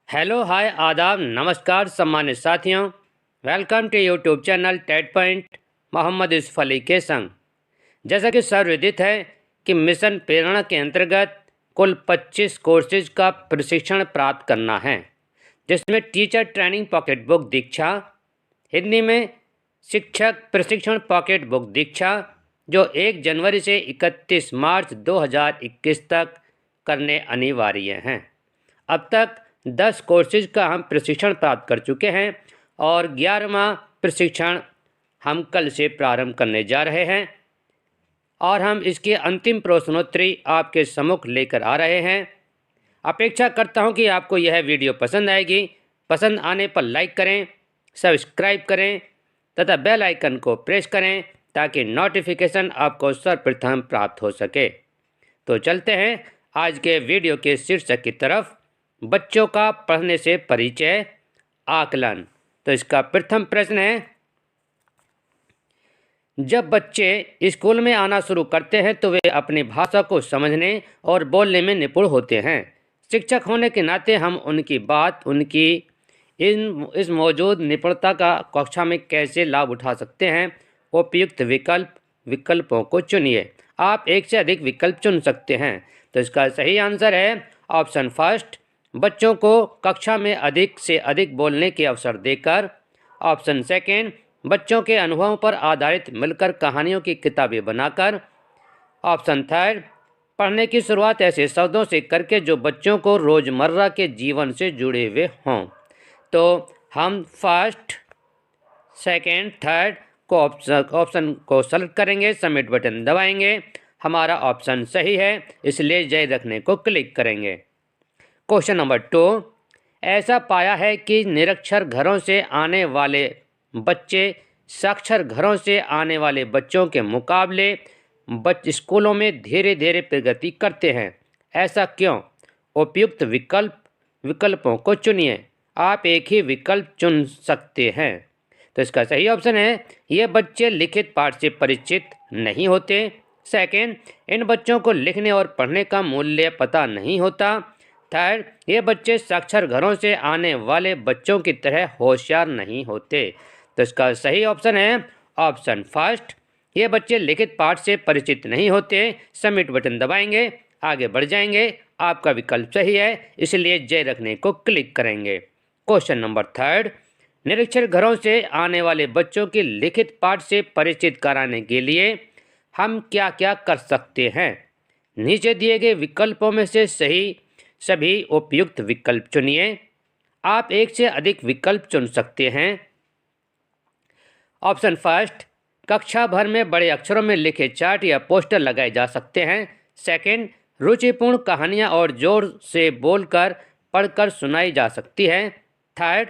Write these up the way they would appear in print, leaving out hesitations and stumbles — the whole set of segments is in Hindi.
हेलो हाय आदाब नमस्कार सम्मानित साथियों। Welcome to YouTube channel TET point Mohammad Yusuf Ali के संग। जैसा कि सर्वविदित है कि मिशन प्रेरणा के अंतर्गत कुल 25 कोर्सेज का प्रशिक्षण प्राप्त करना है, जिसमें टीचर ट्रेनिंग पॉकेट बुक दीक्षा, हिंदी में शिक्षक प्रशिक्षण पॉकेट बुक दीक्षा, जो 1 जनवरी से 31 मार्च 2021 तक करने अनिवार्य हैं। अब तक 10 कोर्सेज का हम प्रशिक्षण प्राप्त कर चुके हैं और 11वां प्रशिक्षण हम कल से प्रारंभ करने जा रहे हैं और हम इसकी अंतिम प्रश्नोत्तरी आपके सम्मुख लेकर आ रहे हैं। अपेक्षा करता हूं कि आपको यह वीडियो पसंद आएगी। पसंद आने पर लाइक करें, सब्सक्राइब करें तथा बेल आइकन को प्रेस करें ताकि नोटिफिकेशन आपको सर्वप्रथम प्राप्त हो सके। तो चलते हैं आज के वीडियो के शीर्षक की तरफ। बच्चों का पढ़ने से परिचय आकलन। तो इसका प्रथम प्रश्न है, जब बच्चे स्कूल में आना शुरू करते हैं तो वे अपनी भाषा को समझने और बोलने में निपुण होते हैं। शिक्षक होने के नाते हम उनकी बात, उनकी इस मौजूद निपुणता का कक्षा में कैसे लाभ उठा सकते हैं। उपयुक्त विकल्पों को चुनिए। आप एक से अधिक विकल्प चुन सकते हैं। तो इसका सही आंसर है ऑप्शन फर्स्ट, बच्चों को कक्षा में अधिक से अधिक बोलने के अवसर देकर। ऑप्शन सेकेंड, बच्चों के अनुभवों पर आधारित मिलकर कहानियों की किताबें बनाकर। ऑप्शन थर्ड, पढ़ने की शुरुआत ऐसे शब्दों से करके जो बच्चों को रोज़मर्रा के जीवन से जुड़े हुए हों। तो हम फर्स्ट, सेकेंड, थर्ड को ऑप्शन को सेलेक्ट करेंगे, सबमिट बटन दबाएंगे। हमारा ऑप्शन सही है, इसलिए जय रखने को क्लिक करेंगे। क्वेश्चन नंबर 2, ऐसा पाया है कि निरक्षर घरों से आने वाले बच्चे साक्षर घरों से आने वाले बच्चों के मुकाबले स्कूलों में धीरे धीरे प्रगति करते हैं। ऐसा क्यों? उपयुक्त विकल्पों को चुनिए। आप एक ही विकल्प चुन सकते हैं। तो इसका सही ऑप्शन है, ये बच्चे लिखित पाठ से परिचित नहीं होते। सेकेंड, इन बच्चों को लिखने और पढ़ने का मूल्य पता नहीं होता। थर्ड, ये बच्चे साक्षर घरों से आने वाले बच्चों की तरह होशियार नहीं होते। तो इसका सही ऑप्शन है ऑप्शन फर्स्ट, ये बच्चे लिखित पाठ से परिचित नहीं होते। सबमिट बटन दबाएंगे, आगे बढ़ जाएंगे। आपका विकल्प सही है, इसलिए जय रखने को क्लिक करेंगे। क्वेश्चन नंबर थर्ड, निरक्षर घरों से आने वाले बच्चों की लिखित पाठ से परिचित कराने के लिए हम क्या क्या कर सकते हैं। नीचे दिए गए विकल्पों में से सभी उपयुक्त विकल्प चुनिए। आप एक से अधिक विकल्प चुन सकते हैं। ऑप्शन फर्स्ट, कक्षा भर में बड़े अक्षरों में लिखे चार्ट या पोस्टर लगाए जा सकते हैं। सेकंड, रुचिपूर्ण कहानियां और जोर से बोलकर पढ़कर सुनाई जा सकती है। थर्ड,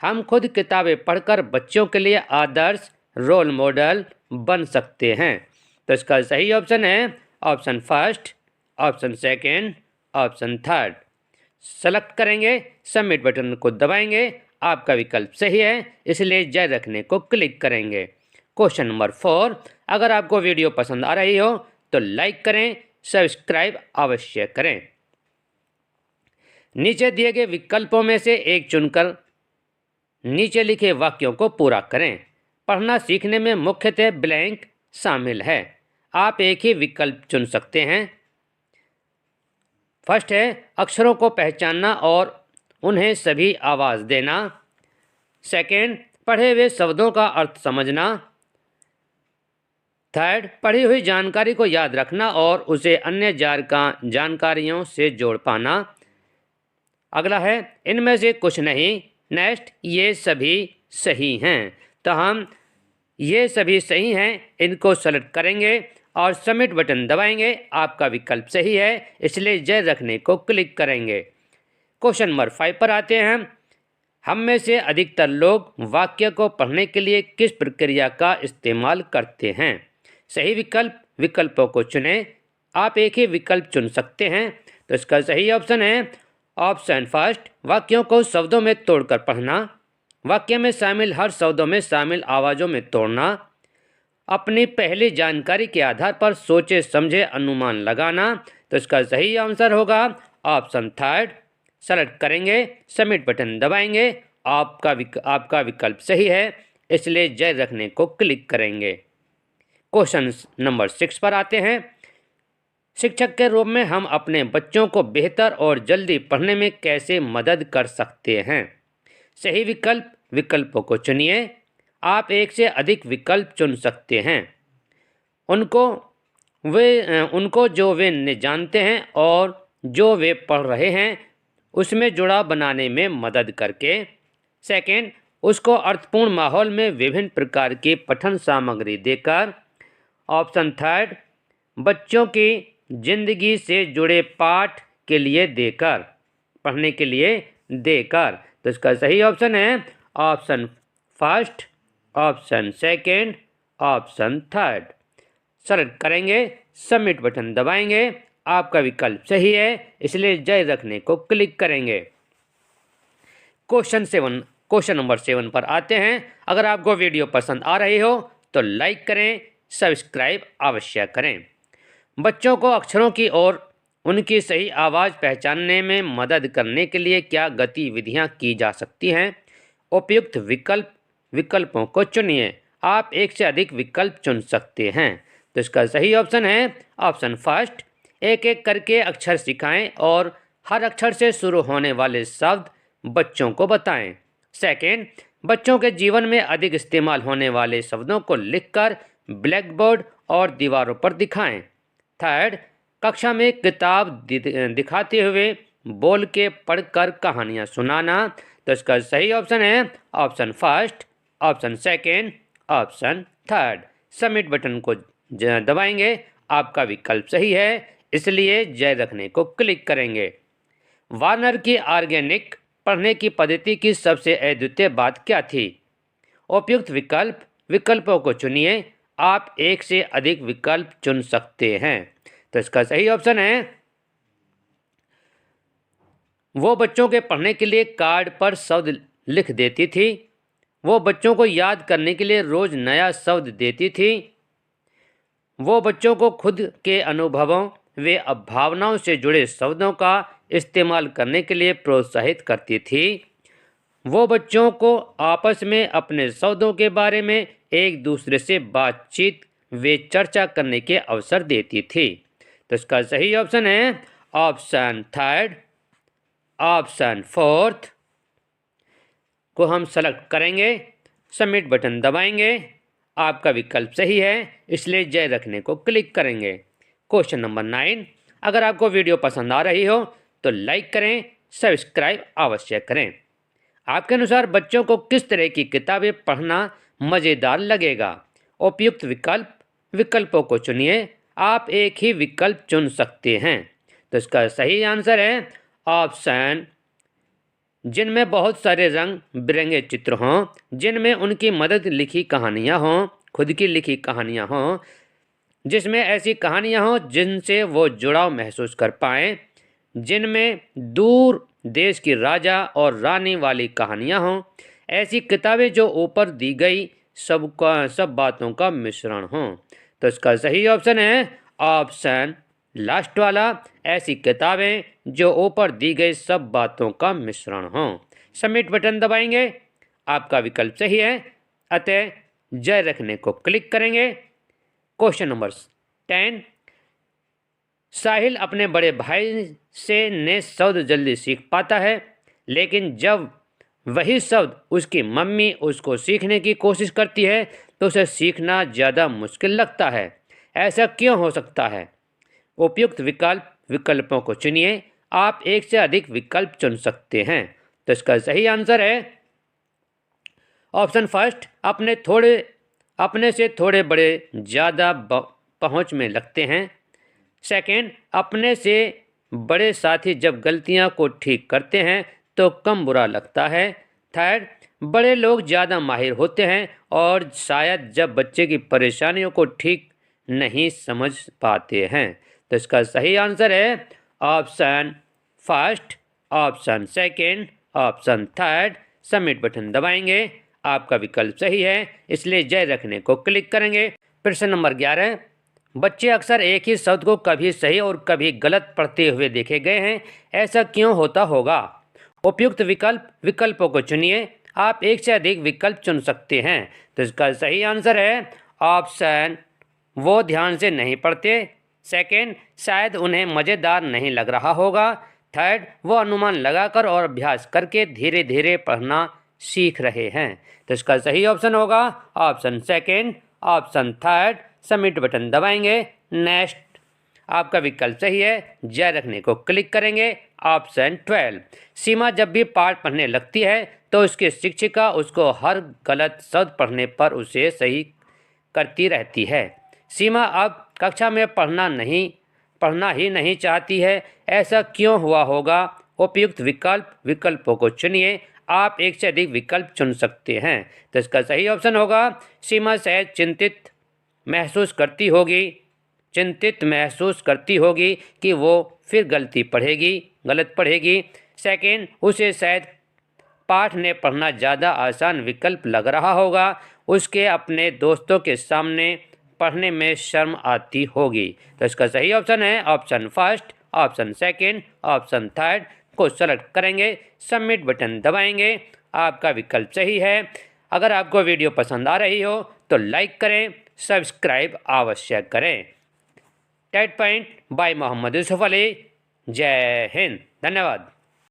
हम खुद किताबें पढ़कर बच्चों के लिए आदर्श रोल मॉडल बन सकते हैं। तो इसका सही ऑप्शन है option first, option second, option third. Select करेंगे, सबमिट बटन को दबाएंगे। आपका विकल्प सही है, इसलिए जय रखने को क्लिक करेंगे। क्वेश्चन नंबर 4, अगर आपको वीडियो पसंद आ रही हो तो लाइक करें, सब्सक्राइब अवश्य करें। नीचे दिए गए विकल्पों में से एक चुनकर नीचे लिखे वाक्यों को पूरा करें। पढ़ना सीखने में मुख्यतः ब्लैंक शामिल है। आप एक ही विकल्प चुन सकते हैं। फर्स्ट है अक्षरों को पहचानना और उन्हें सभी आवाज़ देना। सेकेंड, पढ़े हुए शब्दों का अर्थ समझना। थर्ड, पढ़ी हुई जानकारी को याद रखना और उसे अन्य जानकारियों से जोड़ पाना। अगला है इनमें से कुछ नहीं। नेक्स्ट, ये सभी सही हैं। तो हम ये सभी सही हैं इनको सेलेक्ट करेंगे और सबमिट बटन दबाएंगे। आपका विकल्प सही है, इसलिए जय रखने को क्लिक करेंगे। क्वेश्चन नंबर 5 पर आते हैं। हम में से अधिकतर लोग वाक्य को पढ़ने के लिए किस प्रक्रिया का इस्तेमाल करते हैं। सही विकल्पों को चुनें। आप एक ही विकल्प चुन सकते हैं। तो इसका सही ऑप्शन है ऑप्शन फर्स्ट, वाक्यों को शब्दों में तोड़कर पढ़ना। वाक्य में शामिल हर शब्दों में शामिल आवाज़ों में तोड़ना। अपनी पहली जानकारी के आधार पर सोचे समझे अनुमान लगाना। तो इसका सही आंसर होगा ऑप्शन थर्ड, सेलेक्ट करेंगे, सबमिट बटन दबाएंगे। आपका विकल्प सही है, इसलिए जारी रखने को क्लिक करेंगे। क्वेश्चन नंबर 6 पर आते हैं। शिक्षक के रूप में हम अपने बच्चों को बेहतर और जल्दी पढ़ने में कैसे मदद कर सकते हैं? सही विकल्पों को चुनिए। आप एक से अधिक विकल्प चुन सकते हैं। उनको जो वे जानते हैं और जो वे पढ़ रहे हैं उसमें जुड़ाव बनाने में मदद करके। सेकेंड, उसको अर्थपूर्ण माहौल में विभिन्न प्रकार की पठन सामग्री देकर। ऑप्शन थर्ड, बच्चों की जिंदगी से जुड़े पाठ के लिए देकर, पढ़ने के लिए देकर। तो इसका सही ऑप्शन है option first, option second, option third. Select करेंगे, सबमिट बटन दबाएंगे। आपका विकल्प सही है, इसलिए जारी रखने को क्लिक करेंगे। क्वेश्चन नंबर 7 पर आते हैं। अगर आपको वीडियो पसंद आ रही हो तो लाइक करें, सब्सक्राइब अवश्य करें। बच्चों को अक्षरों की और उनकी सही आवाज़ पहचानने में मदद करने के लिए क्या गतिविधियां की जा सकती हैं? उपयुक्त विकल्पों को चुनिए। आप एक से अधिक विकल्प चुन सकते हैं। तो इसका सही ऑप्शन है ऑप्शन फर्स्ट, एक एक करके अक्षर सिखाएं और हर अक्षर से शुरू होने वाले शब्द बच्चों को बताएं। सेकेंड, बच्चों के जीवन में अधिक इस्तेमाल होने वाले शब्दों को लिखकर ब्लैक बोर्ड और दीवारों पर दिखाएं। थर्ड, कक्षा में किताब दिखाते हुए बोल के पढ़कर कहानियाँ सुनाना। तो इसका सही ऑप्शन है option first, option second, option third. Submit button को दबाएंगे। आपका विकल्प सही है, इसलिए जारी रखने को क्लिक करेंगे। वार्नर की ऑर्गेनिक पढ़ने की पद्धति की सबसे अद्वितीय बात क्या थी? उपयुक्त विकल्पों को चुनिए। आप एक से अधिक विकल्प चुन सकते हैं। तो इसका सही ऑप्शन है, वो बच्चों के पढ़ने के लिए कार्ड पर शब्द लिख देती थी। वो बच्चों को याद करने के लिए रोज नया शब्द देती थी। वो बच्चों को खुद के अनुभवों व भावनाओं से जुड़े शब्दों का इस्तेमाल करने के लिए प्रोत्साहित करती थी। वो बच्चों को आपस में अपने शब्दों के बारे में एक दूसरे से बातचीत व चर्चा करने के अवसर देती थी। तो इसका सही ऑप्शन है ऑप्शन थर्ड, ऑप्शन फोर्थ को हम सेलेक्ट करेंगे, सबमिट बटन दबाएंगे। आपका विकल्प सही है, इसलिए जारी रखने को क्लिक करेंगे। क्वेश्चन नंबर 9, अगर आपको वीडियो पसंद आ रही हो तो लाइक करें, सब्सक्राइब अवश्य करें। आपके अनुसार बच्चों को किस तरह की किताबें पढ़ना मज़ेदार लगेगा? उपयुक्त विकल्पों को चुनिए। आप एक ही विकल्प चुन सकते हैं। तो इसका सही आंसर है ऑप्शन जिनमें बहुत सारे रंग बिरंगे चित्र हों, जिनमें उनकी मदद लिखी कहानियाँ हों, खुद की लिखी कहानियाँ हों, जिसमें ऐसी कहानियाँ हों जिनसे वो जुड़ाव महसूस कर पाएँ, जिनमें दूर देश की राजा और रानी वाली कहानियाँ हों। ऐसी किताबें जो ऊपर दी गई सब बातों का मिश्रण हों। तो इसका सही ऑप्शन है ऑप्शन लास्ट वाला, ऐसी किताबें जो ऊपर दी गई सब बातों का मिश्रण हों। सबमिट बटन दबाएंगे। आपका विकल्प सही है, अतः जारी रखने को क्लिक करेंगे। क्वेश्चन नंबर 10, साहिल अपने बड़े भाई से नए शब्द जल्दी सीख पाता है, लेकिन जब वही शब्द उसकी मम्मी उसको सीखने की कोशिश करती है तो उसे सीखना ज़्यादा मुश्किल लगता है। ऐसा क्यों हो सकता है? उपयुक्त विकल्पों को चुनिए। आप एक से अधिक विकल्प चुन सकते हैं। तो इसका सही आंसर है ऑप्शन फर्स्ट, अपने से थोड़े बड़े ज़्यादा पहुंच में लगते हैं। सेकेंड, अपने से बड़े साथी जब गलतियां को ठीक करते हैं तो कम बुरा लगता है। थर्ड, बड़े लोग ज़्यादा माहिर होते हैं और शायद जब बच्चे की परेशानियों को ठीक नहीं समझ पाते हैं। तो इसका सही आंसर है option first, option second, option third. Submit button दबाएंगे। आपका विकल्प सही है, इसलिए जारी रखने को क्लिक करेंगे। प्रश्न नंबर 11, बच्चे अक्सर एक ही शब्द को कभी सही और कभी गलत पढ़ते हुए देखे गए हैं। ऐसा क्यों होता होगा? उपयुक्त विकल्पों को चुनिए। आप एक से अधिक विकल्प चुन सकते हैं। तो इसका सही आंसर है ऑप्शन वो ध्यान से नहीं पढ़ते। सेकंड, शायद उन्हें मज़ेदार नहीं लग रहा होगा। थर्ड, वो अनुमान लगाकर और अभ्यास करके धीरे धीरे पढ़ना सीख रहे हैं। तो इसका सही ऑप्शन होगा option second, option third. Submit button दबाएंगे। नेक्स्ट, आपका विकल्प सही है। जय रखने को क्लिक करेंगे। ऑप्शन 12। सीमा जब भी पाठ पढ़ने लगती है तो उसकी शिक्षिका उसको हर गलत शब्द पढ़ने पर उसे सही करती रहती है। सीमा अब कक्षा में पढ़ना ही नहीं चाहती है। ऐसा क्यों हुआ होगा? उपयुक्त विकल्पों को चुनिए। आप एक से अधिक विकल्प चुन सकते हैं। तो इसका सही ऑप्शन होगा सीमा शायद चिंतित महसूस करती होगी कि वो फिर गलत पढ़ेगी। सेकंड, उसे शायद पाठ ने पढ़ना ज़्यादा आसान विकल्प लग रहा होगा। उसके अपने दोस्तों के सामने पढ़ने में शर्म आती होगी। तो इसका सही ऑप्शन है option first, option second, option third को सेलेक्ट करेंगे। सबमिट बटन दबाएंगे। आपका विकल्प सही है। अगर आपको वीडियो पसंद आ रही हो तो लाइक करें, सब्सक्राइब अवश्य करें। TET point by Mohammad Yusuf Ali. जय हिंद। धन्यवाद।